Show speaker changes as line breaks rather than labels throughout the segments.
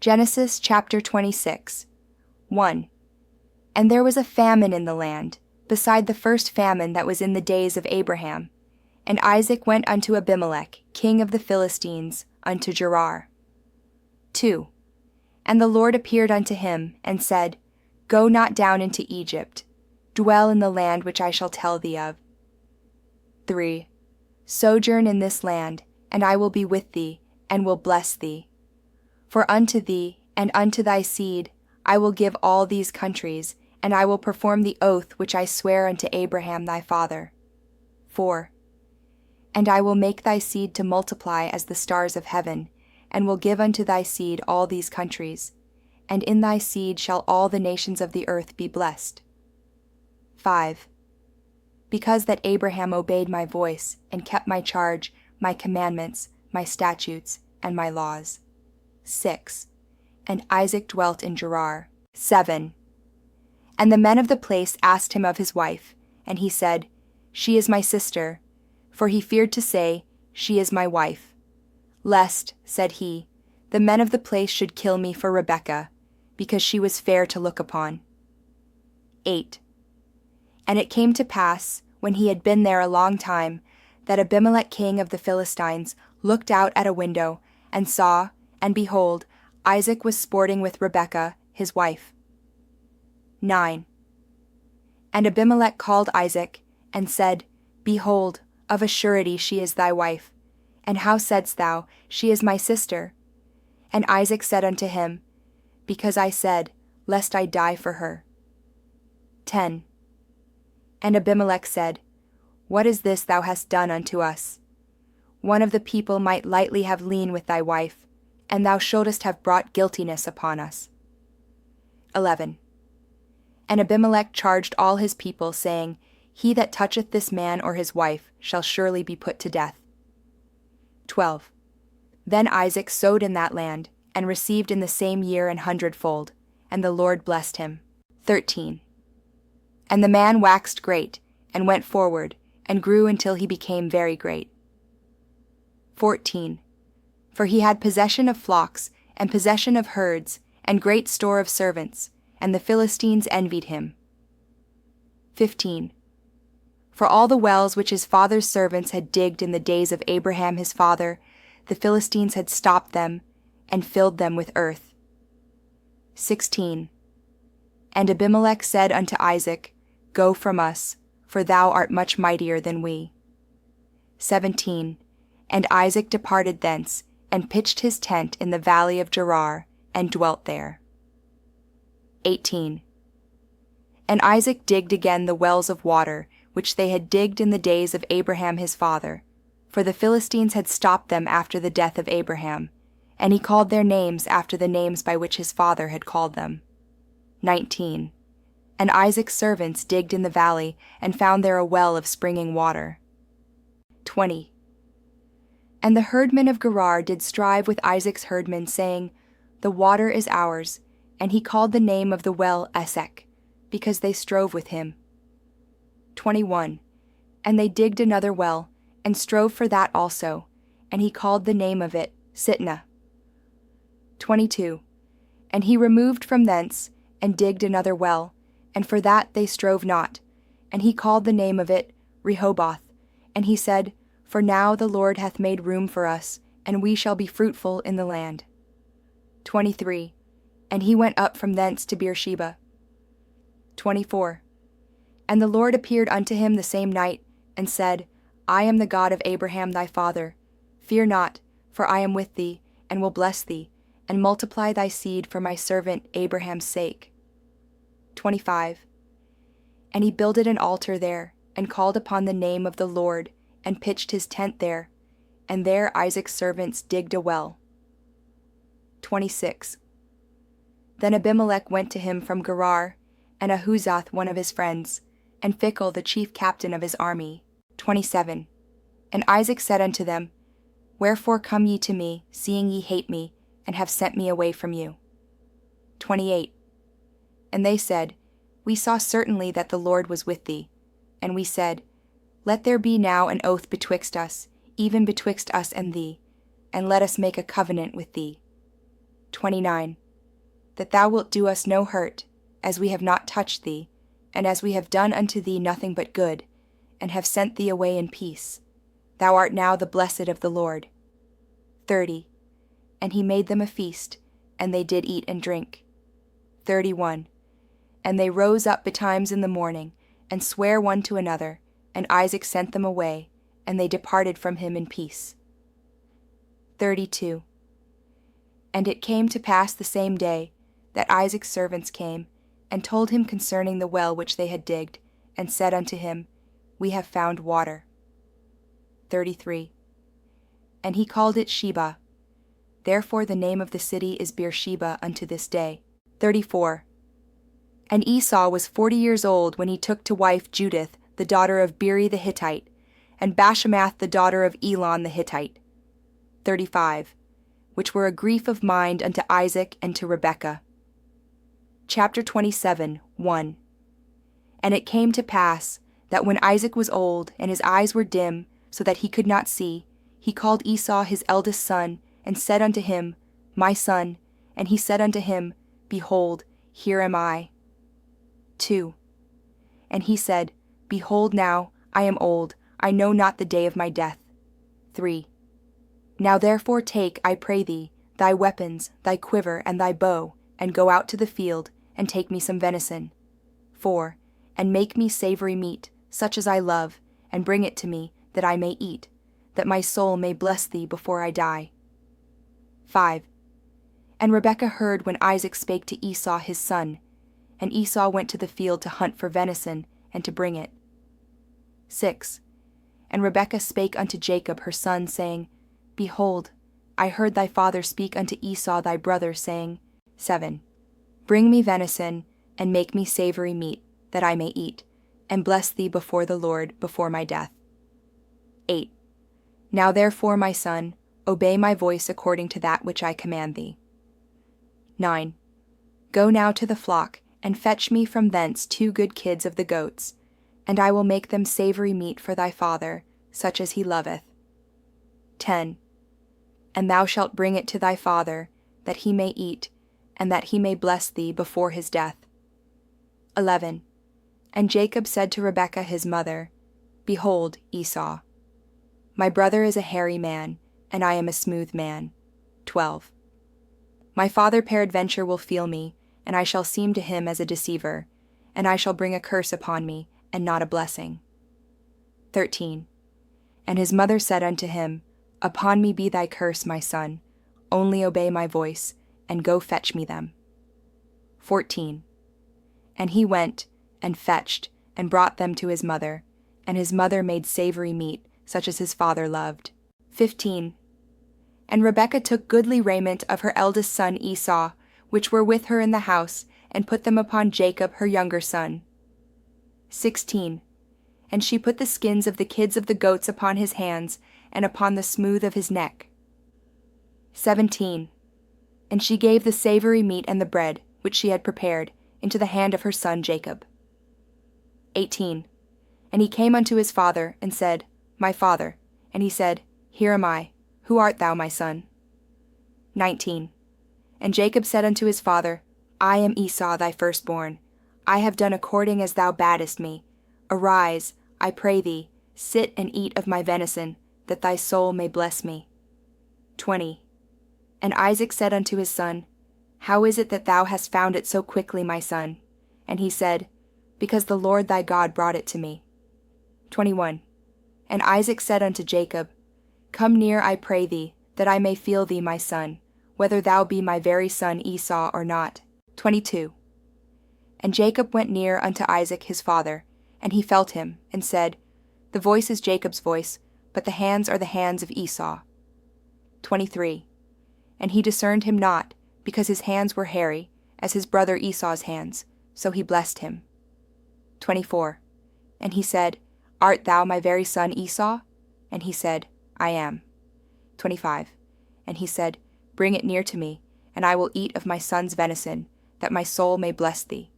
Genesis chapter 26. 1. And there was a famine in the land, beside the first famine that was in the days of Abraham. And Isaac went unto Abimelech, king of the Philistines, unto Gerar. 2. And the Lord appeared unto him, and said, Go not down into Egypt. Dwell in the land which I shall tell thee of. 3. Sojourn in this land, and I will be with thee, and will bless thee. For unto thee, and unto thy seed, I will give all these countries, and I will perform the oath which I swear unto Abraham thy father. 4. And I will make thy seed to multiply as the stars of heaven, and will give unto thy seed all these countries, and in thy seed shall all the nations of the earth be blessed. 5. Because that Abraham obeyed my voice, and kept my charge, my commandments, my statutes, and my laws. 6. And Isaac dwelt in Gerar. 7. And the men of the place asked him of his wife, and he said, She is my sister. For he feared to say, She is my wife. Lest, said he, the men of the place should kill me for Rebekah, because she was fair to look upon. 8. And it came to pass, when he had been there a long time, that Abimelech king of the Philistines looked out at a window, and saw, and behold, Isaac was sporting with Rebekah, his wife. 9. And Abimelech called Isaac, and said, Behold, of a surety she is thy wife. And how saidst thou, She is my sister? And Isaac said unto him, Because I said, Lest I die for her. 10. And Abimelech said, What is this thou hast done unto us? One of the people might lightly have lain with thy wife, and thou shouldest have brought guiltiness upon us. 11. And Abimelech charged all his people, saying, He that toucheth this man or his wife shall surely be put to death. 12. Then Isaac sowed in that land, and received in the same year 100-fold, and the Lord blessed him. 13. And the man waxed great, and went forward, and grew until he became very great. 14. For he had possession of flocks, and possession of herds, and great store of servants, and the Philistines envied him. 15. For all the wells which his father's servants had digged in the days of Abraham his father, the Philistines had stopped them, and filled them with earth. 16. And Abimelech said unto Isaac, Go from us, for thou art much mightier than we. 17. And Isaac departed thence, and pitched his tent in the valley of Gerar, and dwelt there. 18. And Isaac digged again the wells of water, which they had digged in the days of Abraham his father, for the Philistines had stopped them after the death of Abraham, and he called their names after the names by which his father had called them. 19. And Isaac's servants digged in the valley, and found there a well of springing water. 20. And the herdmen of Gerar did strive with Isaac's herdmen, saying, The water is ours, and he called the name of the well Esek, because they strove with him. 21. And they digged another well, and strove for that also, and he called the name of it Sitnah. 22. And he removed from thence, and digged another well, and for that they strove not, and he called the name of it Rehoboth, and he said, For now the Lord hath made room for us, and we shall be fruitful in the land. 23. And he went up from thence to Beersheba. 24. And the Lord appeared unto him the same night, and said, I am the God of Abraham thy father. Fear not, for I am with thee, and will bless thee, and multiply thy seed for my servant Abraham's sake. 25. And he builded an altar there, and called upon the name of the Lord, and pitched his tent there, and there Isaac's servants digged a well. 26. Then Abimelech went to him from Gerar, and Ahuzath one of his friends, and Phicol the chief captain of his army. 27. And Isaac said unto them, Wherefore come ye to me, seeing ye hate me, and have sent me away from you? 28. And they said, We saw certainly that the Lord was with thee. And we said, Let there be now an oath betwixt us, even betwixt us and thee, and let us make a covenant with thee. 29. That thou wilt do us no hurt, as we have not touched thee, and as we have done unto thee nothing but good, and have sent thee away in peace. Thou art now the blessed of the Lord. 30. And he made them a feast, and they did eat and drink. 31. And they rose up betimes in the morning, and sware one to another, and Isaac sent them away, and they departed from him in peace. 32. And it came to pass the same day, that Isaac's servants came, and told him concerning the well which they had digged, and said unto him, We have found water. 33. And he called it Sheba. Therefore the name of the city is Beersheba unto this day. 34. And Esau was 40 years old when he took to wife Judith, the daughter of Beeri the Hittite, and Bashemath the daughter of Elon the Hittite. 35. Which were a grief of mind unto Isaac and to Rebekah. Chapter 27, 1. And it came to pass, that when Isaac was old, and his eyes were dim, so that he could not see, he called Esau his eldest son, and said unto him, My son. And he said unto him, Behold, here am I. 2. And he said, Behold now, I am old, I know not the day of my death. 3. Now therefore take, I pray thee, thy weapons, thy quiver, and thy bow, and go out to the field, and take me some venison. 4. And make me savory meat, such as I love, and bring it to me, that I may eat, that my soul may bless thee before I die. 5. And Rebekah heard when Isaac spake to Esau his son, and Esau went to the field to hunt for venison, and to bring it. 6. And Rebekah spake unto Jacob her son, saying, Behold, I heard thy father speak unto Esau thy brother, saying, 7. Bring me venison, and make me savory meat, that I may eat, and bless thee before the Lord before my death. 8. Now therefore, my son, obey my voice according to that which I command thee. 9. Go now to the flock, and fetch me from thence 2 good kids of the goats, and I will make them savory meat for thy father, such as he loveth. 10. And thou shalt bring it to thy father, that he may eat, and that he may bless thee before his death. 11. And Jacob said to Rebekah his mother, Behold, Esau, my brother is a hairy man, and I am a smooth man. 12. My father peradventure will feel me, and I shall seem to him as a deceiver, and I shall bring a curse upon me, and not a blessing. 13. And his mother said unto him, Upon me be thy curse, my son, only obey my voice, and go fetch me them. 14. And he went, and fetched, and brought them to his mother, and his mother made savory meat, such as his father loved. 15. And Rebekah took goodly raiment of her eldest son Esau, which were with her in the house, and put them upon Jacob her younger son. 16. And she put the skins of the kids of the goats upon his hands, and upon the smooth of his neck. 17. And she gave the savory meat and the bread, which she had prepared, into the hand of her son Jacob. 18. And he came unto his father, and said, My father. And he said, Here am I. Who art thou, my son? 19. And Jacob said unto his father, I am Esau thy firstborn. I have done according as thou badest me. Arise, I pray thee, sit and eat of my venison, that thy soul may bless me. 20. And Isaac said unto his son, How is it that thou hast found it so quickly, my son? And he said, Because the Lord thy God brought it to me. 21. And Isaac said unto Jacob, Come near, I pray thee, that I may feel thee, my son, whether thou be my very son Esau or not. 22. And Jacob went near unto Isaac his father, and he felt him, and said, The voice is Jacob's voice, but the hands are the hands of Esau. 23. And he discerned him not, because his hands were hairy, as his brother Esau's hands, so he blessed him. 24. And he said, Art thou my very son Esau? And he said, I am. 25. And he said, Bring it near to me, and I will eat of my son's venison, that my soul may bless thee.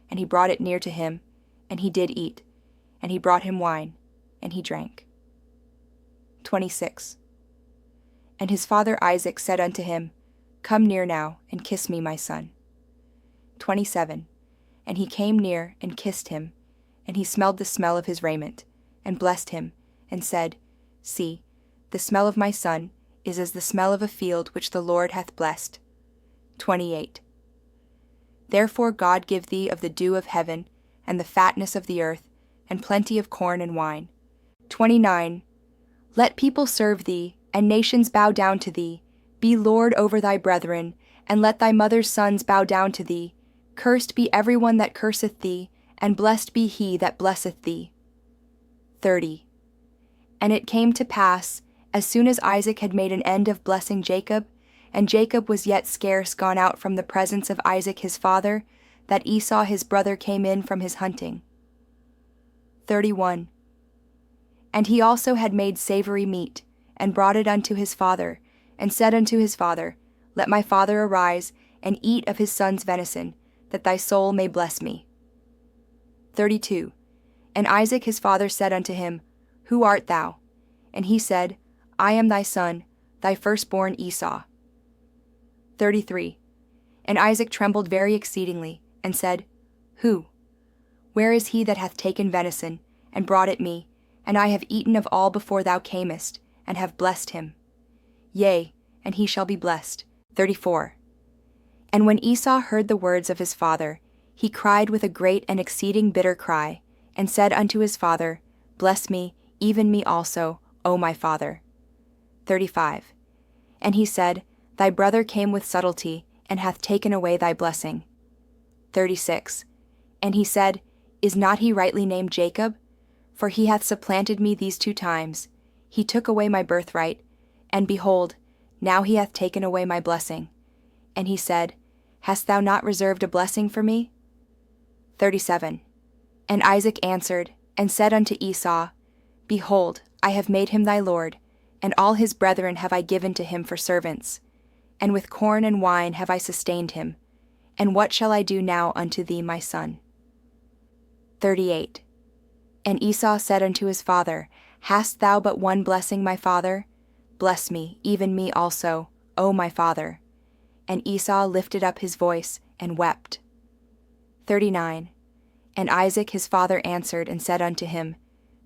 And he brought it near to him, and he did eat. And he brought him wine, and he drank. 26. And his father Isaac said unto him, Come near now, and kiss me, my son. 27. And he came near, and kissed him, and he smelled the smell of his raiment, and blessed him, and said, See, the smell of my son is as the smell of a field which the Lord hath blessed. 28. Therefore God give thee of the dew of heaven, and the fatness of the earth, and plenty of corn and wine. 29. Let people serve thee, and nations bow down to thee. Be Lord over thy brethren, and let thy mother's sons bow down to thee. Cursed be every one that curseth thee, and blessed be he that blesseth thee. 30. And it came to pass, as soon as Isaac had made an end of blessing Jacob, and Jacob was yet scarce gone out from the presence of Isaac his father, that Esau his brother came in from his hunting. 31. And he also had made savory meat, and brought it unto his father, and said unto his father, Let my father arise, and eat of his son's venison, that thy soul may bless me. 32. And Isaac his father said unto him, Who art thou? And he said, I am thy son, thy firstborn Esau. 33. And Isaac trembled very exceedingly, and said, Who? Where is he that hath taken venison, and brought it me, and I have eaten of all before thou camest, and have blessed him? Yea, and he shall be blessed. 34. And when Esau heard the words of his father, he cried with a great and exceeding bitter cry, and said unto his father, Bless me, even me also, O my father. 35. And he said, Thy brother came with subtlety, and hath taken away thy blessing. 36. And he said, Is not he rightly named Jacob? For he hath supplanted me these 2 times. He took away my birthright, and behold, now he hath taken away my blessing. And he said, Hast thou not reserved a blessing for me? 37. And Isaac answered, and said unto Esau, Behold, I have made him thy lord, and all his brethren have I given to him for servants. And with corn and wine have I sustained him. And what shall I do now unto thee, my son? 38. And Esau said unto his father, Hast thou but one blessing, my father? Bless me, even me also, O my father. And Esau lifted up his voice, and wept. 39. And Isaac his father answered, and said unto him,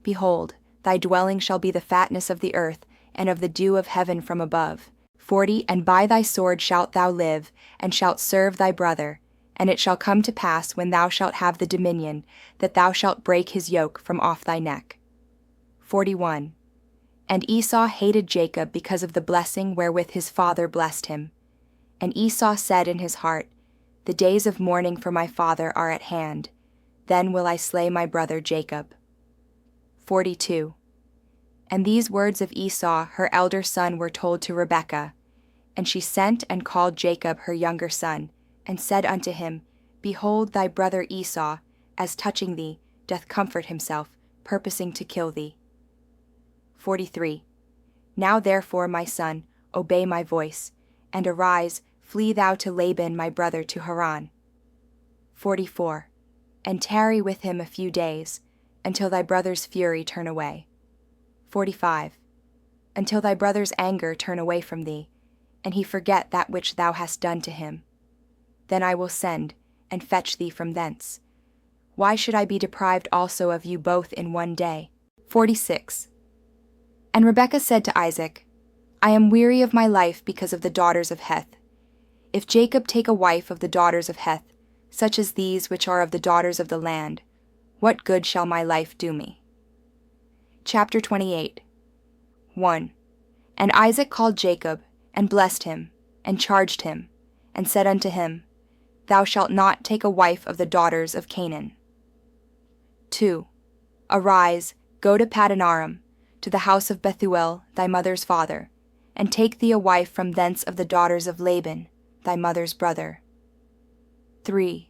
Behold, thy dwelling shall be the fatness of the earth, and of the dew of heaven from above. 40. And by thy sword shalt thou live, and shalt serve thy brother. And it shall come to pass, when thou shalt have the dominion, that thou shalt break his yoke from off thy neck. 41. And Esau hated Jacob because of the blessing wherewith his father blessed him. And Esau said in his heart, The days of mourning for my father are at hand. Then will I slay my brother Jacob. 42. And these words of Esau her elder son were told to Rebekah. And she sent and called Jacob her younger son, and said unto him, Behold, thy brother Esau, as touching thee, doth comfort himself, purposing to kill thee. 43. Now therefore, my son, obey my voice, and arise, flee thou to Laban my brother to Haran. 44. And tarry with him a few days, until thy brother's fury turn away. 45. Until thy brother's anger turn away from thee, and he forget that which thou hast done to him. Then I will send, and fetch thee from thence. Why should I be deprived also of you both in one day? 46. And Rebekah said to Isaac, I am weary of my life because of the daughters of Heth. If Jacob take a wife of the daughters of Heth, such as these which are of the daughters of the land, what good shall my life do me? Chapter 28. 1. And Isaac called Jacob, and blessed him, and charged him, and said unto him, Thou shalt not take a wife of the daughters of Canaan. 2. Arise, go to Padanaram, to the house of Bethuel, thy mother's father, and take thee a wife from thence of the daughters of Laban, thy mother's brother. 3.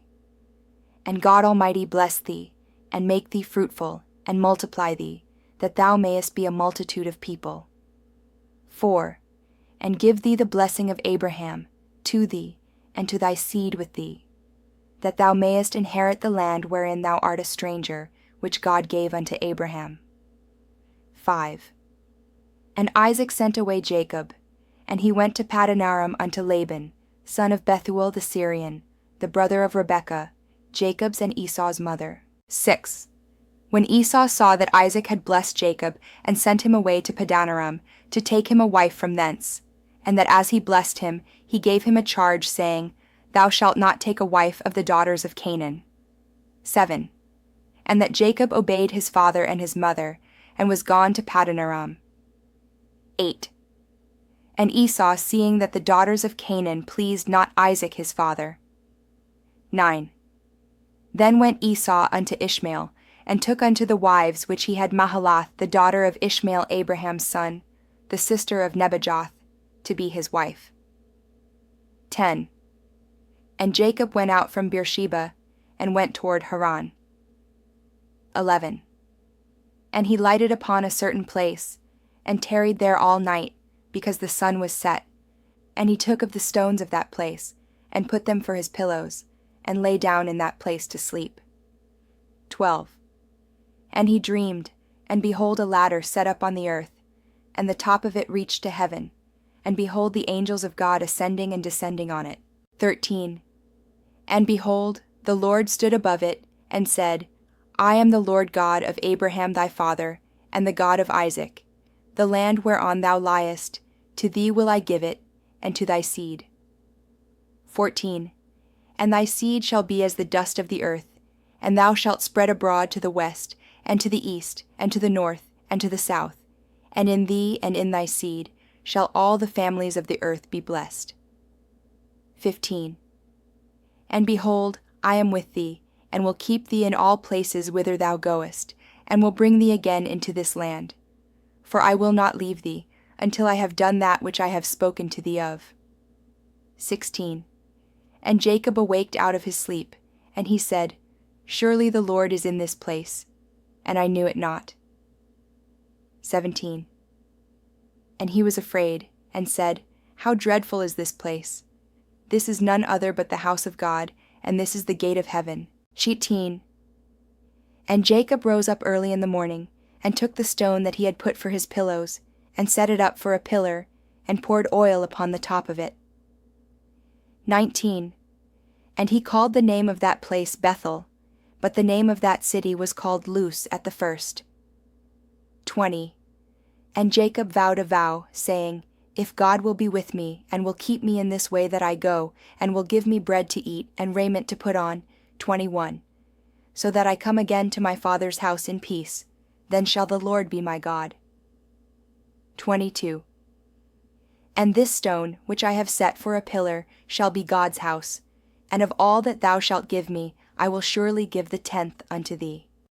And God Almighty bless thee, and make thee fruitful, and multiply thee, that thou mayest be a multitude of people. 4. And give thee the blessing of Abraham, to thee, and to thy seed with thee, that thou mayest inherit the land wherein thou art a stranger, which God gave unto Abraham. 5. And Isaac sent away Jacob, And he went to Padanaram unto Laban, son of Bethuel the Syrian, the brother of Rebekah, Jacob's and Esau's mother. 6. When Esau saw that Isaac had blessed Jacob, and sent him away to Padanaram, to take him a wife from thence, and that as he blessed him, he gave him a charge, saying, Thou shalt not take a wife of the daughters of Canaan. 7. And that Jacob obeyed his father and his mother, and was gone to Padanaram. 8. And Esau, seeing that the daughters of Canaan pleased not Isaac his father. 9. Then went Esau unto Ishmael, and took unto the wives which he had Mahalath the daughter of Ishmael Abraham's son, the sister of Nebajoth, to be his wife. 10. And Jacob went out from Beersheba, and went toward Haran. 11. And he lighted upon a certain place, and tarried there all night, because the sun was set. And he took of the stones of that place, and put them for his pillows, and lay down in that place to sleep. 12. And he dreamed, and behold a ladder set up on the earth, and the top of it reached to heaven, and behold the angels of God ascending and descending on it. 13. And behold, the Lord stood above it, and said, I am the Lord God of Abraham thy father, and the God of Isaac. The land whereon thou liest, to thee will I give it, and to thy seed. 14. And thy seed shall be as the dust of the earth, and thou shalt spread abroad to the west, and to the east, and to the north, and to the south, and in thee and in thy seed shall all the families of the earth be blessed. 15. And behold, I am with thee, and will keep thee in all places whither thou goest, and will bring thee again into this land. For I will not leave thee, until I have done that which I have spoken to thee of. 16. And Jacob awaked out of his sleep, and he said, Surely the Lord is in this place, and I knew it not. 17. And he was afraid, and said, How dreadful is this place! This is none other but the house of God, and this is the gate of heaven. 18. And Jacob rose up early in the morning, and took the stone that he had put for his pillows, and set it up for a pillar, and poured oil upon the top of it. 19. And he called the name of that place Bethel, but the name of that city was called Luz at the first. 20. And Jacob vowed a vow, saying, If God will be with me, and will keep me in this way that I go, and will give me bread to eat, and raiment to put on, 21. So that I come again to my father's house in peace, then shall the Lord be my God. 22. And this stone, which I have set for a pillar, shall be God's house, and of all that thou shalt give me, I will surely give the 10th unto thee.